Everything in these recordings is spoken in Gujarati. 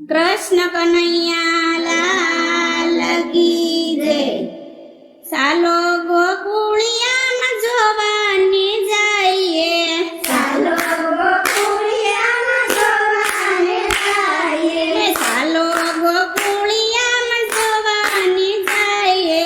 કૃષ્ણ કનૈયા લાલ કી જય। ચાલો ગોકુળિયામાં જોવાને જઈએ, ચાલો ગોકુળિયામાં જોવાને જઈએ, ચાલો ગોકુળિયામાં જોવાને જઈએ,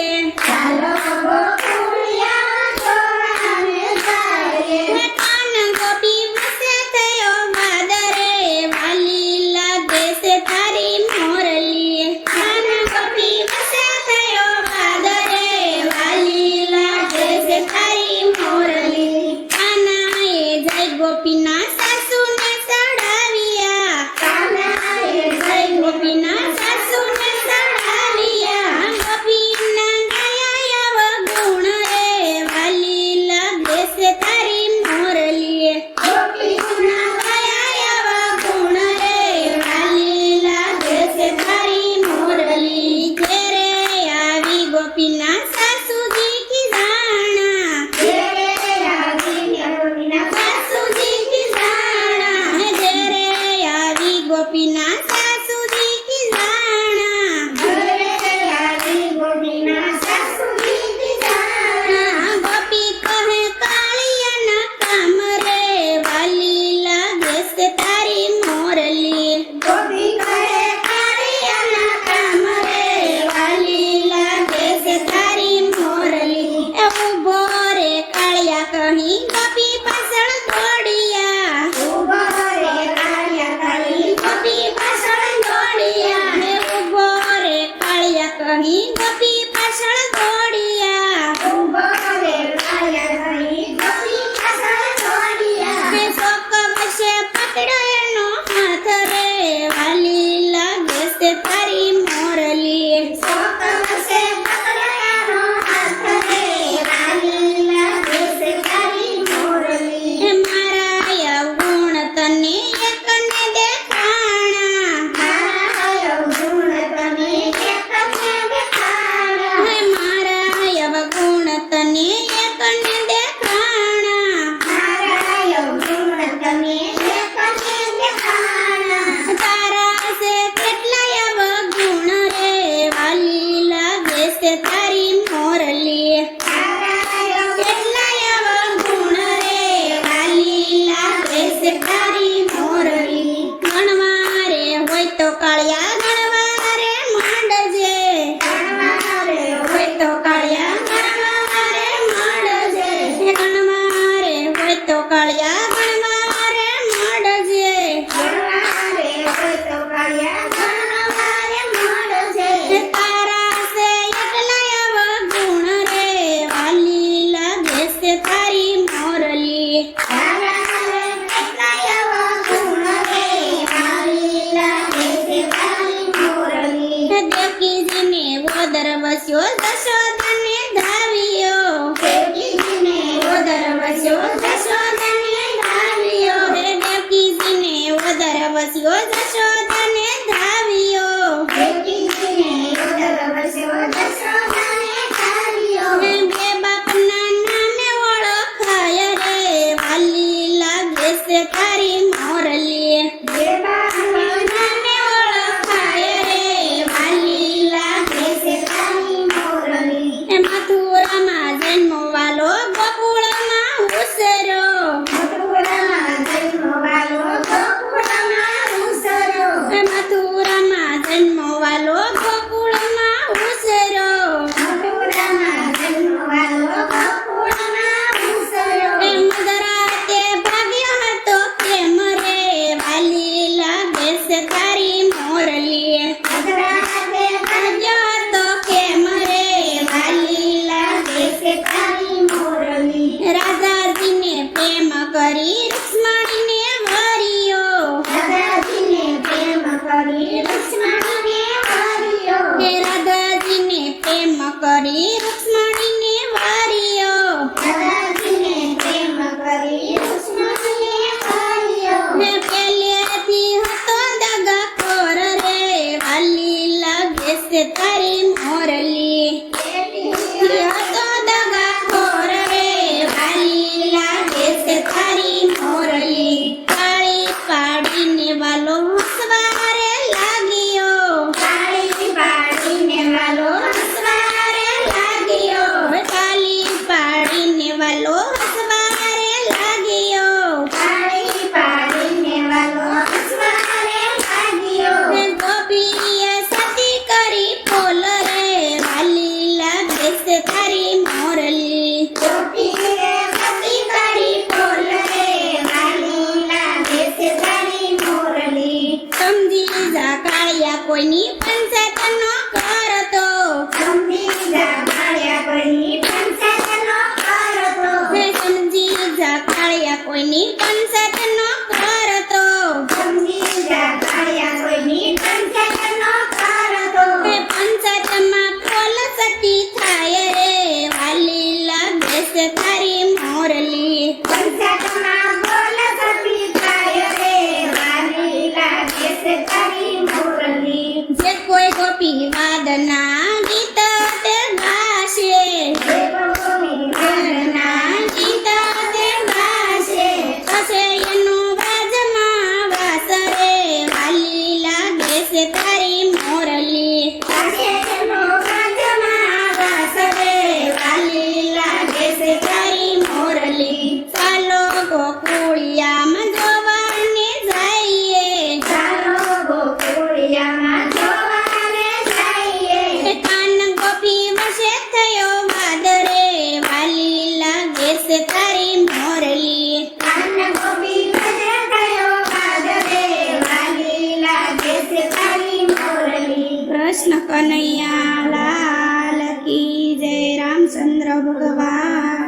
ચાલો ગોકુળિયામાં જોવાને જઈએ। કાન ગોપી વસે થયો વાદરે, વાલી લાગે છે તારી મોરલી। કાન ગોપી વસે થયો વાદરે, વાલી લાગે છે તારી મોરલી। કાનાએ જય ગોપીના સાસુને ચડાવ્યા, કાનાએ જય ગોપીના સાસુને ચડાવ્યા। ગોપીના ગાયા અવગુણ રે, વાલી લાગે છે તારી મોરલી। ગોપીના ગાયા અવગુણ રે, વાલી લાગે છે તારી મોરલી। ઘેરે આવી ગોપીના સાસુજી કી જાણા, ઘેરે આવી ગોપીના સાસુજી કી જાણા। ઘેરે આવી ગોપીના સાસુજી કી જાણા। ઘરે આવી ગોપીના સાસુજી કી જાણા। ગોપી કહે કાળિયાના કામ રે, વાલી લાગે છે તારી મોરલી। ગોપી કહે કાળિયાના કામ રે, વાલી લાગે છે તારી મોરલી। એ ઊભો રે કાળિયા કહી ગોપી પાછળ દોડ્યા, ઉભો રે કાળિયા કહી ગોપી પાછળ દોડ્યા। હે ઊભો રે કાળિયા કહી ગોપી પાછળ દોડ્યા। ઉભો રે કાળિયા કહી ગોપી પાછળ દોડ્યા। હે શોક વશે પકડ્યો એનો હાથ રે, વાલી લાગે છે તારી મોરલી। શોક વશે પકડાયાનો હાથ રે, વાલી લાગે છે તારી મોરલી। હે મારા અવગુણ તને એકને દેખાણા, મારા અવગુણ તને એકને દેખાણા। હે મારા અવગુણ તને એકને દેખાણા। મારા અવગુણ તને એકને દેખાણા। તારા છે કેટલાય અવગુણ રે, વાલી લાગે છે તારી મોરલી। તારા કેટલાય અવગુણ રે, વાલી લાગે છે તારી મોરલી। ગણવા રે હોય તો કાળિયા ગણવા રે માંડજે, ગણવા રે હોય તો કાળિયા ગણવા રે માંડજે। ગણવા રે હોય તો કાળિયા ગણવા રે માંડજે। ગણવા રે હોય તો કાળિયા ગણવા રે માંડજે। તારા છે એટલાય અવગુણ રે, વાલી લાગે છે તારી મોરલી। તારા રે કેટલાય અવગુણ રે, વાલી લાગે છે તારી મોરલી। દેવકીજીને વોદર વસ્યો જશોદાને ધાવ્યો, દેવકીજીને વોદર વસ્યો જશોદાને ધાવ્યો। હે દેવકીજીને વોદર વસ્યો જશોદાને ધાવ્યો। દેવકીજીને ઉદર વસ્યો જશોદાને ધાર્યો। હે બે બાપના નામે ઓળખાય રે, વાલી લાગે છે તારી મોરલી। દેવાના નામે ઓળખાય રે, વાલી લાગે છે તારી મોરલી। હે મથુરામાં જન્મવાલો ગોકુળમાં ઉસર્યો, મથુરામાં જન્મવાલો ગોકુળમાં ઉસર્યો। હે મથુરામાં જન્મવાલો ગોકુળમાં ઉસર્યો। મથુરામાં જન્મવાલો ગોકુળમાં ઉસર્યો। હે મધરાતે ભાગ્યો હતો કેમ રે, વાલી લાગે છે તારી મોરલી। મધરાતે ભાગ્યો હતો કેમ રે, વાલી લાગે છે તારી મોરલી। રાધાજીને પ્રેમ કરી રુક્ષ્મણીને વરિયો, રાધાજીને પ્રેમ કરી લક્ષ્મણીને વરિયો। હે રાધાજીને પ્રેમ કરી રુક્ષ્મણીને વરિયો। રાધાજીને પ્રેમ કરી લક્ષ્મણીને વરિયો। હે પહેલેથી હતો દગાખોર રે, વાલી લાગે છે તારી મોરલી। હતો દગાખોર રે, વાલી લાગે છે તારી મોરલી। કાળી પાડીને વાલો હસવા રે લાગી સમજી જા કાળિયા કોઈની પંચાયત ન કરતો સમજી જા કાળિયા કોઈની પંચાયત ન કરતો હે સમજી જા કાળિયા કોઈની પંચાયત ન કરતો સમજી જા કાળિયા કોઈની પંચાયત ન કરતો હે પંચાયતમાં કોલ સતી થાય રે વાલી લાગે છે તારી મોરલી પંચાયતમાં બોલ સતી થાય રે વાલી લાગે છે તારી મોરલી જે કોઈ ગોપી વાદના ગીત તે ગાશે જે ભગોની વાદના ગીત તે ગાશે થશે એનું વાજમાં વાસ રે વાલી લાગે છે તારી મોરલી પાસે તેનો વાજમાં વાસ રે વાલી લાગે છે તારી મોરલી ચાલો ગોકુળિયામાં જોવાને જઈએ ચાલો ગોકુળિયામાં જોવાને જઈએ કાન ગોપી વશે થયો વાદ રે વાલી લાગે છે તારી મોરલી કાન ગોપી વજે થયો વાદ રે વાલી લાગે છે તારી મોરલી કૃષ્ણ કનૈયા લાલ કી જય રામચંદ્ર ભગવાન